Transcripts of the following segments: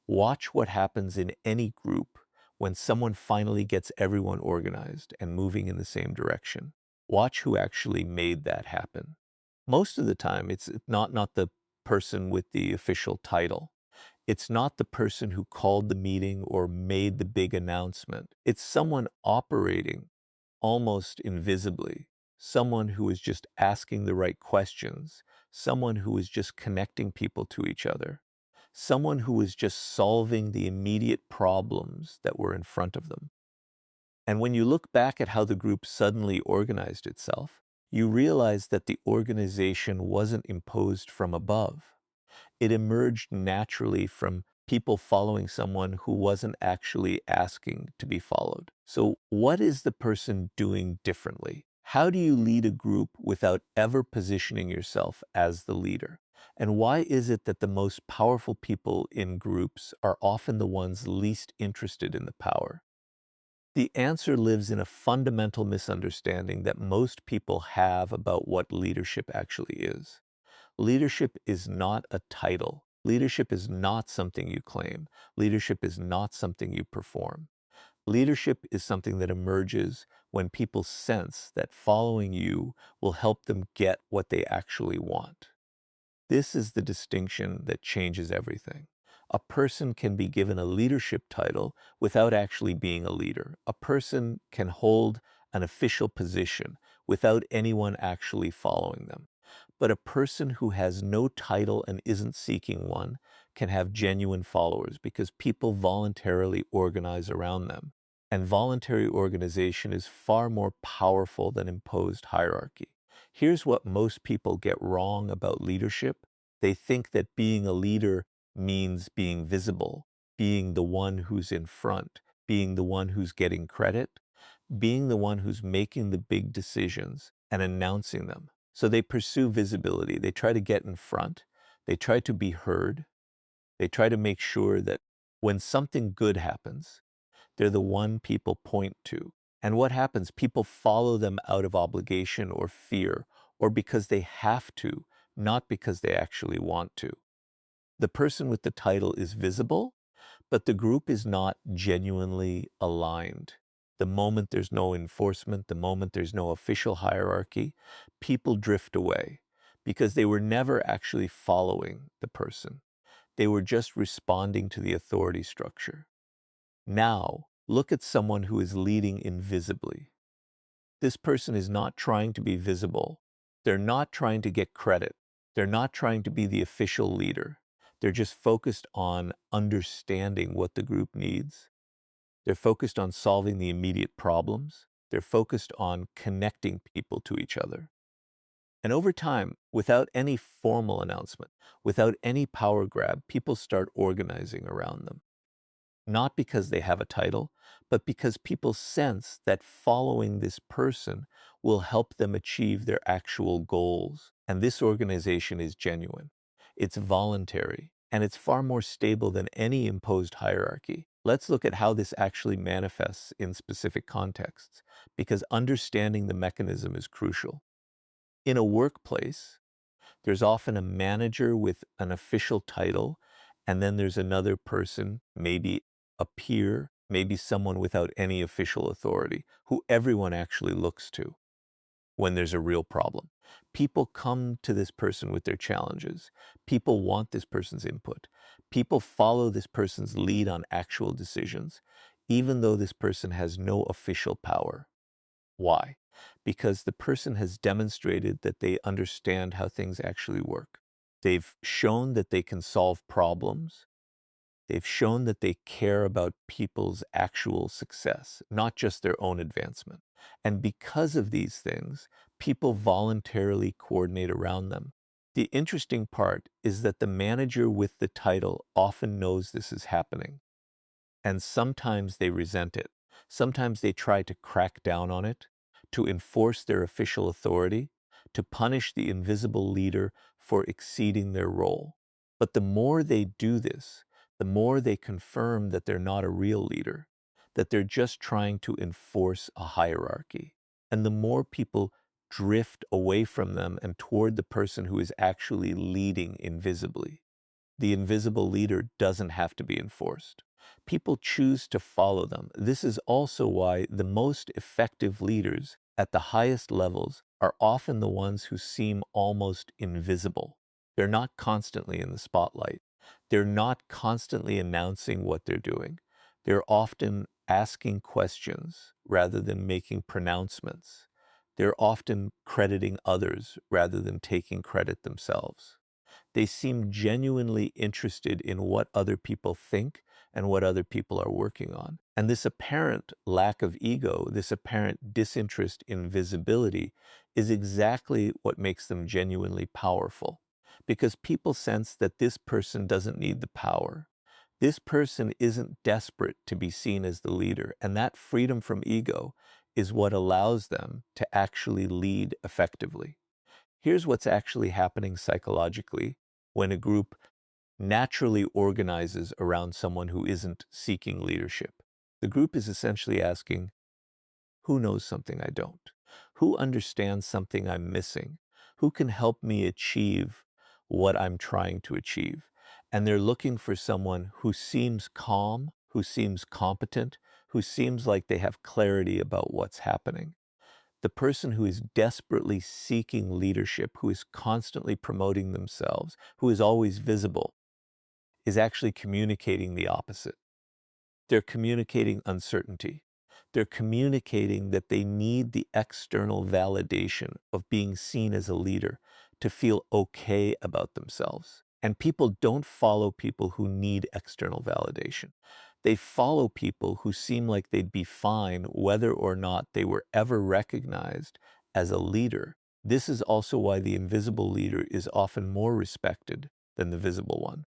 Watch what happens in any group when someone finally gets everyone organized and moving in the same direction. Watch who actually made that happen. Most of the time, it's not the person with the official title. It's not the person who called the meeting or made the big announcement. It's someone operating almost invisibly, someone who is just asking the right questions, someone who is just connecting people to each other, someone who is just solving the immediate problems that were in front of them. And when you look back at how the group suddenly organized itself, you realize that the organization wasn't imposed from above. It emerged naturally from people following someone who wasn't actually asking to be followed. So what is the person doing differently? How do you lead a group without ever positioning yourself as the leader? And why is it that the most powerful people in groups are often the ones least interested in the power? The answer lives in a fundamental misunderstanding that most people have about what leadership actually is. Leadership is not a title. Leadership is not something you claim. Leadership is not something you perform. Leadership is something that emerges when people sense that following you will help them get what they actually want. This is the distinction that changes everything. A person can be given a leadership title without actually being a leader. A person can hold an official position without anyone actually following them. But a person who has no title and isn't seeking one can have genuine followers because people voluntarily organize around them. And voluntary organization is far more powerful than imposed hierarchy. Here's what most people get wrong about leadership. They think that being a leader means being visible, being the one who's in front, being the one who's getting credit, being the one who's making the big decisions and announcing them. So they pursue visibility. They try to get in front. They try to be heard. They try to make sure that when something good happens, they're the one people point to. And what happens? People follow them out of obligation or fear, or because they have to, not because they actually want to. The person with the title is visible, but the group is not genuinely aligned. The moment there's no enforcement, the moment there's no official hierarchy, people drift away because they were never actually following the person. They were just responding to the authority structure. Now, look at someone who is leading invisibly. This person is not trying to be visible. They're not trying to get credit. They're not trying to be the official leader. They're just focused on understanding what the group needs. They're focused on solving the immediate problems. They're focused on connecting people to each other. And over time, without any formal announcement, without any power grab, people start organizing around them. Not because they have a title, but because people sense that following this person will help them achieve their actual goals. And this organization is genuine. It's voluntary, and it's far more stable than any imposed hierarchy. Let's look at how this actually manifests in specific contexts, because understanding the mechanism is crucial. In a workplace, there's often a manager with an official title, and then there's another person, maybe a peer, maybe someone without any official authority, who everyone actually looks to when there's a real problem. People come to this person with their challenges. People want this person's input. People follow this person's lead on actual decisions, even though this person has no official power. Why? Because the person has demonstrated that they understand how things actually work. They've shown that they can solve problems. They've shown that they care about people's actual success, not just their own advancement. And because of these things, people voluntarily coordinate around them. The interesting part is that the manager with the title often knows this is happening, and sometimes they resent it. Sometimes they try to crack down on it, to enforce their official authority, to punish the invisible leader for exceeding their role. But the more they do this, the more they confirm that they're not a real leader, that they're just trying to enforce a hierarchy. And the more people drift away from them and toward the person who is actually leading invisibly. The invisible leader doesn't have to be enforced. People choose to follow them. This is also why the most effective leaders at the highest levels are often the ones who seem almost invisible. They're not constantly in the spotlight. They're not constantly announcing what they're doing. They're often asking questions rather than making pronouncements. They're often crediting others rather than taking credit themselves. They seem genuinely interested in what other people think and what other people are working on. And this apparent lack of ego, this apparent disinterest in visibility, is exactly what makes them genuinely powerful. Because people sense that this person doesn't need the power. This person isn't desperate to be seen as the leader, and that freedom from ego is what allows them to actually lead effectively. Here's what's actually happening psychologically when a group naturally organizes around someone who isn't seeking leadership. The group is essentially asking, who knows something I don't? Who understands something I'm missing? Who can help me achieve what I'm trying to achieve? And they're looking for someone who seems calm, who seems competent, who seems like they have clarity about what's happening. The person who is desperately seeking leadership, who is constantly promoting themselves, who is always visible, is actually communicating the opposite. They're communicating uncertainty. They're communicating that they need the external validation of being seen as a leader to feel okay about themselves. And people don't follow people who need external validation. They follow people who seem like they'd be fine whether or not they were ever recognized as a leader. This is also why the invisible leader is often more respected than the visible one.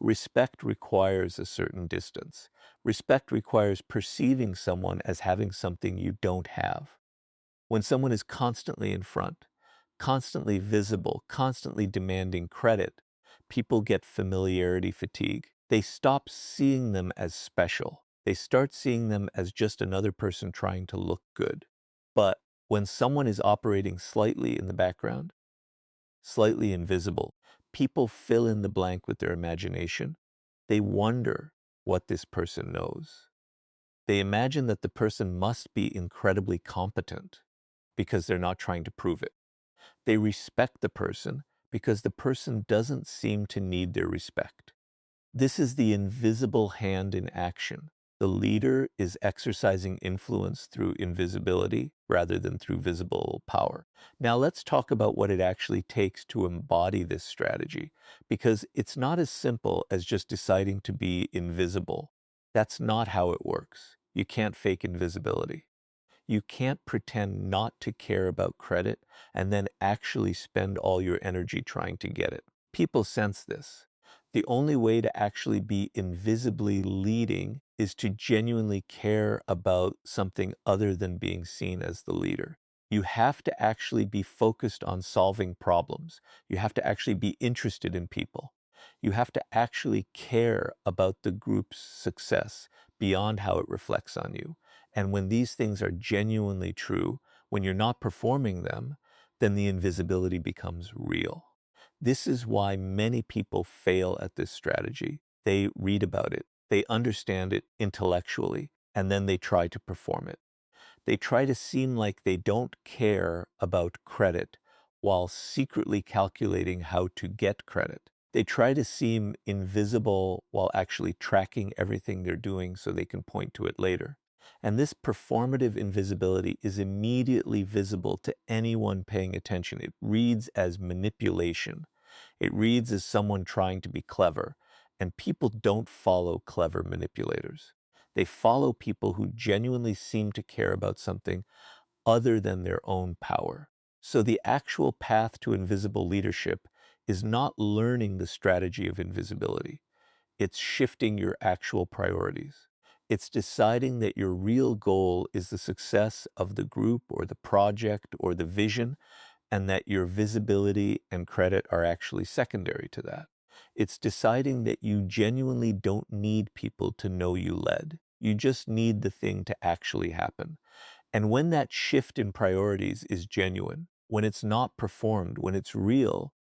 Respect requires a certain distance. Respect requires perceiving someone as having something you don't have. When someone is constantly in front, constantly visible, constantly demanding credit, people get familiarity fatigue. They stop seeing them as special. They start seeing them as just another person trying to look good. But when someone is operating slightly in the background, slightly invisible, people fill in the blank with their imagination. They wonder what this person knows. They imagine that the person must be incredibly competent because they're not trying to prove it. They respect the person because the person doesn't seem to need their respect. This is the invisible hand in action. The leader is exercising influence through invisibility rather than through visible power. Now let's talk about what it actually takes to embody this strategy, because it's not as simple as just deciding to be invisible. That's not how it works. You can't fake invisibility. You can't pretend not to care about credit and then actually spend all your energy trying to get it. People sense this. The only way to actually be invisibly leading is to genuinely care about something other than being seen as the leader. You have to actually be focused on solving problems. You have to actually be interested in people. You have to actually care about the group's success beyond how it reflects on you. And when these things are genuinely true, when you're not performing them, then the invisibility becomes real. This is why many people fail at this strategy. They read about it, they understand it intellectually, and then they try to perform it. They try to seem like they don't care about credit while secretly calculating how to get credit. They try to seem invisible while actually tracking everything they're doing so they can point to it later. And this performative invisibility is immediately visible to anyone paying attention. It reads as manipulation. It reads as someone trying to be clever. And people don't follow clever manipulators. They follow people who genuinely seem to care about something other than their own power. So the actual path to invisible leadership is not learning the strategy of invisibility. It's shifting your actual priorities. It's deciding that your real goal is the success of the group or the project or the vision, and that your visibility and credit are actually secondary to that. It's deciding that you genuinely don't need people to know you led. You just need the thing to actually happen. And when that shift in priorities is genuine, when it's not performed, when it's real,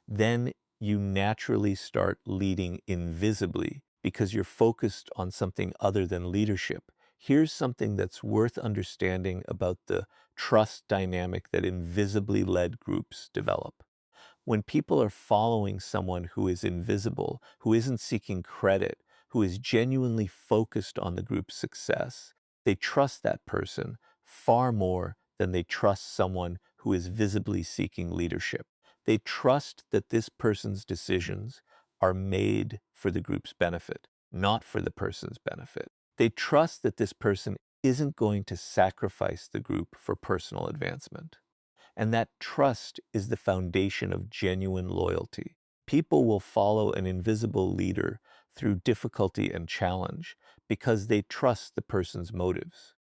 then you naturally start leading invisibly because you're focused on something other than leadership. Here's something that's worth understanding about the trust dynamic that invisibly led groups develop. When people are following someone who is invisible, who isn't seeking credit, who is genuinely focused on the group's success, they trust that person far more than they trust someone who is visibly seeking leadership. They trust that this person's decisions are made for the group's benefit, not for the person's benefit. They trust that this person isn't going to sacrifice the group for personal advancement. And that trust is the foundation of genuine loyalty. People will follow an invisible leader through difficulty and challenge because they trust the person's motives.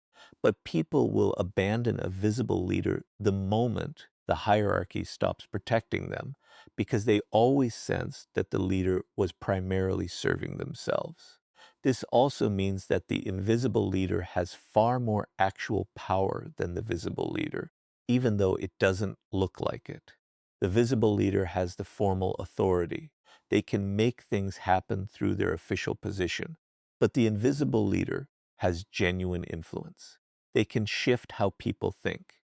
But people will abandon a visible leader the moment the hierarchy stops protecting them because they always sense that the leader was primarily serving themselves. This also means that the invisible leader has far more actual power than the visible leader, even though it doesn't look like it. The visible leader has the formal authority. They can make things happen through their official position. But the invisible leader has genuine influence. They can shift how people think.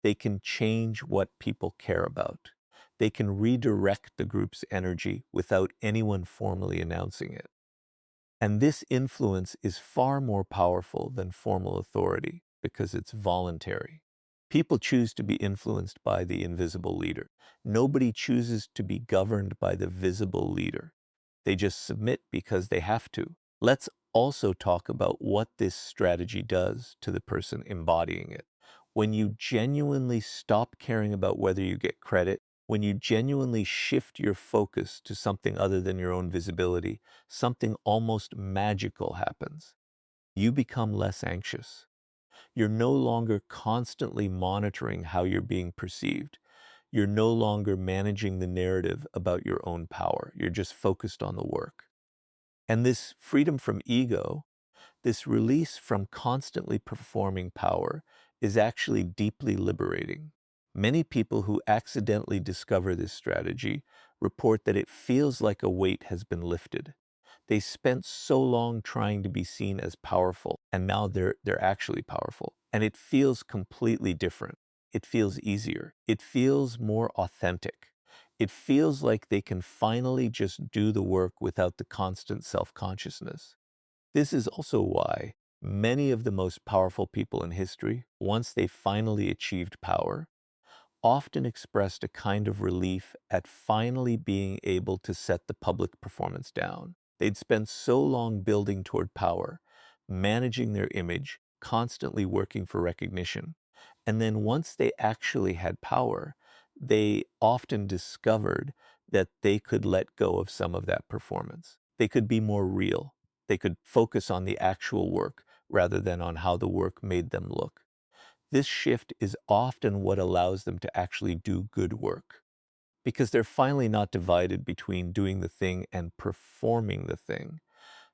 They can change what people care about. They can redirect the group's energy without anyone formally announcing it. And this influence is far more powerful than formal authority because it's voluntary. People choose to be influenced by the invisible leader. Nobody chooses to be governed by the visible leader. They just submit because they have to. Let's also talk about what this strategy does to the person embodying it. When you genuinely stop caring about whether you get credit, when you genuinely shift your focus to something other than your own visibility, something almost magical happens. You become less anxious. You're no longer constantly monitoring how you're being perceived. You're no longer managing the narrative about your own power. You're just focused on the work. And this freedom from ego, this release from constantly performing power, is actually deeply liberating. Many people who accidentally discover this strategy report that it feels like a weight has been lifted. They spent so long trying to be seen as powerful, and now they're actually powerful. And it feels completely different. It feels easier. It feels more authentic. It feels like they can finally just do the work without the constant self-consciousness. This is also why many of the most powerful people in history, once they finally achieved power, often expressed a kind of relief at finally being able to set the public performance down. They'd spent so long building toward power, managing their image, constantly working for recognition. And then once they actually had power, they often discovered that they could let go of some of that performance. They could be more real. They could focus on the actual work rather than on how the work made them look. This shift is often what allows them to actually do good work because they're finally not divided between doing the thing and performing the thing.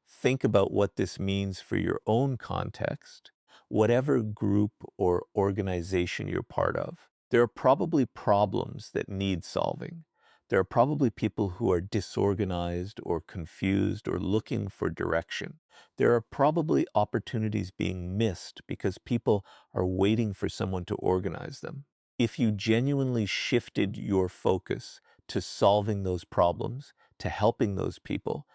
Think about what this means for your own context, whatever group or organization you're part of. There are probably problems that need solving. There are probably people who are disorganized or confused or looking for direction. There are probably opportunities being missed because people are waiting for someone to organize them. If you genuinely shifted your focus to solving those problems, to helping those people,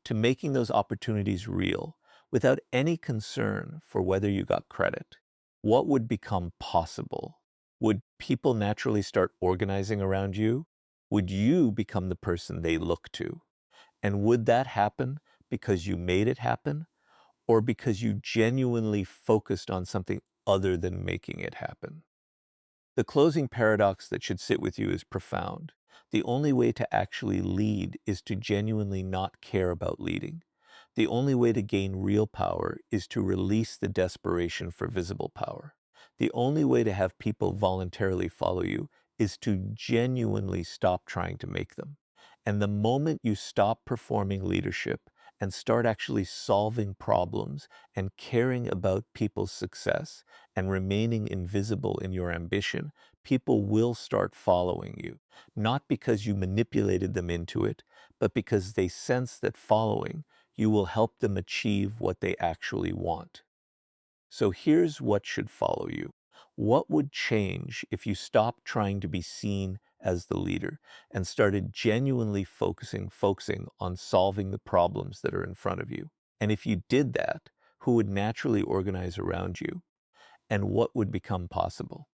to making those opportunities real without any concern for whether you got credit, what would become possible? Would people naturally start organizing around you? Would you become the person they look to? And would that happen because you made it happen or because you genuinely focused on something other than making it happen? The closing paradox that should sit with you is profound. The only way to actually lead is to genuinely not care about leading. The only way to gain real power is to release the desperation for visible power. The only way to have people voluntarily follow you is to genuinely stop trying to make them. And the moment you stop performing leadership and start actually solving problems and caring about people's success and remaining invisible in your ambition, people will start following you. Not because you manipulated them into it, but because they sense that following you will help them achieve what they actually want. So here's what should follow you. What would change if you stopped trying to be seen as the leader and started genuinely focusing on solving the problems that are in front of you? And if you did that, who would naturally organize around you and what would become possible?